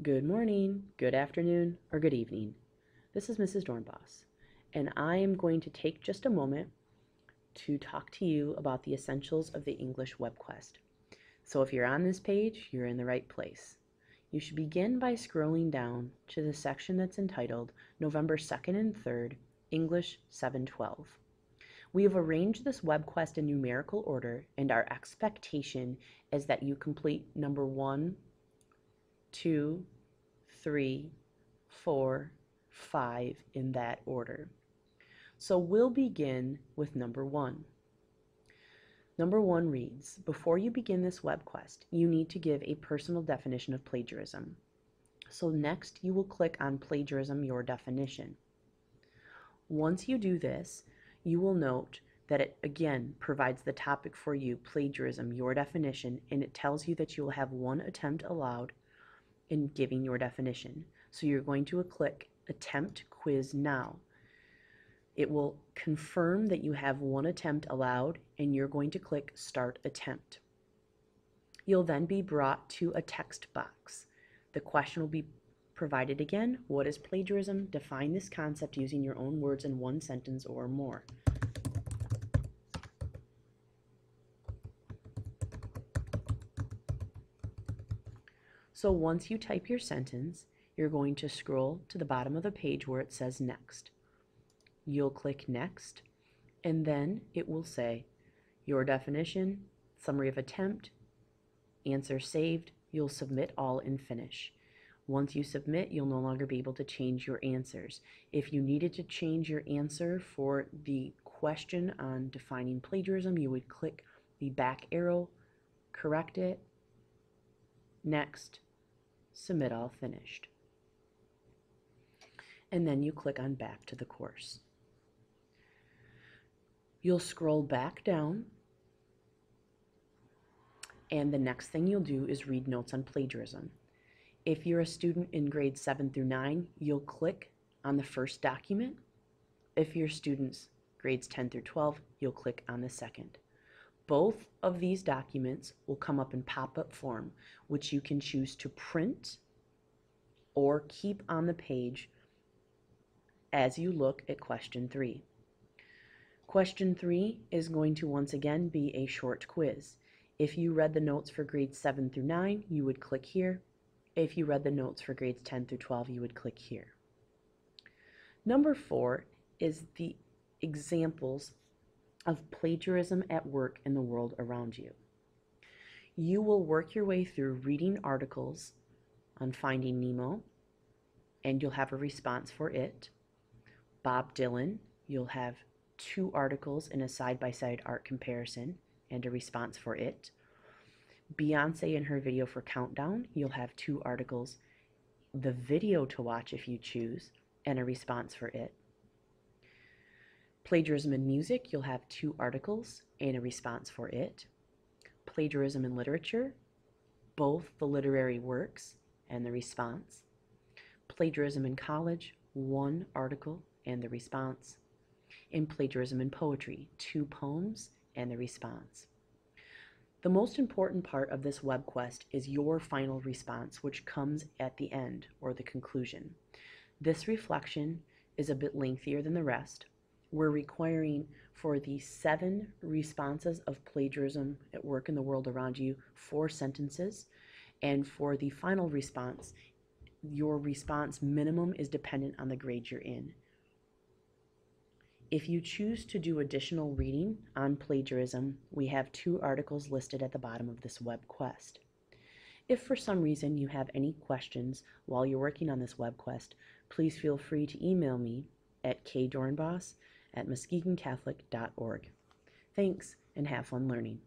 Good morning, good afternoon, or good evening. This is Mrs. Dornbos, and I am going to take just a moment to talk to you about the essentials of the English Webquest. So if you're on this page, you're in the right place. You should begin by scrolling down to the section that's entitled November 2nd and 3rd, English 712. We have arranged this Webquest in numerical order, and our expectation is that you complete number 1, 2, 3, 4, 5 in that order. So we'll begin with number 1. Number 1 reads, before you begin this Webquest, you need to give a personal definition of plagiarism. So next you will click on Plagiarism, Your Definition. Once you do this, you will note that it again provides the topic for you, Plagiarism, Your Definition, and it tells you that you will have one attempt allowed in giving your definition. So you're going to click Attempt Quiz Now. It will confirm that you have one attempt allowed, and you're going to click Start Attempt. You'll then be brought to a text box. The question will be provided again. What is plagiarism? Define this concept using your own words in one sentence or more. So once you type your sentence, you're going to scroll to the bottom of the page where it says Next. You'll click Next, and then it will say your definition, summary of attempt, answer saved. You'll submit all and finish. Once you submit, you'll no longer be able to change your answers. If you needed to change your answer for the question on defining plagiarism, you would click the back arrow, correct it, next, submit all finished. And then you click on back to the course. You'll scroll back down, and the next thing you'll do is read notes on plagiarism. If you're a student in grades 7 through 9, you'll click on the first document. If you're students grades 10 through 12, you'll click on the second. Both of these documents will come up in pop-up form, which you can choose to print or keep on the page as you look at question 3. Question 3 is going to once again be a short quiz. If you read the notes for grades 7 through 9, you would click here. If you read the notes for grades 10 through 12, you would click here. Number 4 is the examples of plagiarism at work in the world around you. You will work your way through reading articles on Finding Nemo, and you'll have a response for it. Bob Dylan, you'll have 2 articles in a side-by-side art comparison and a response for it. Beyonce in her video for Countdown, you'll have 2 articles, the video to watch if you choose, and a response for it. Plagiarism in music, you'll have 2 articles and a response for it. Plagiarism in literature, both the literary works and the response. Plagiarism in college, 1 article and the response. And plagiarism in poetry, 2 poems and the response. The most important part of this Webquest is your final response, which comes at the end or the conclusion. This reflection is a bit lengthier than the rest. We're requiring for the 7 responses of plagiarism at work in the world around you 4 sentences, and for the final response, your response minimum is dependent on the grade you're in. If you choose to do additional reading on plagiarism, we have 2 articles listed at the bottom of this Webquest. If for some reason you have any questions while you're working on this Webquest, please feel free to email me at kdornbos@muskegoncatholic.org. Thanks, and have fun learning.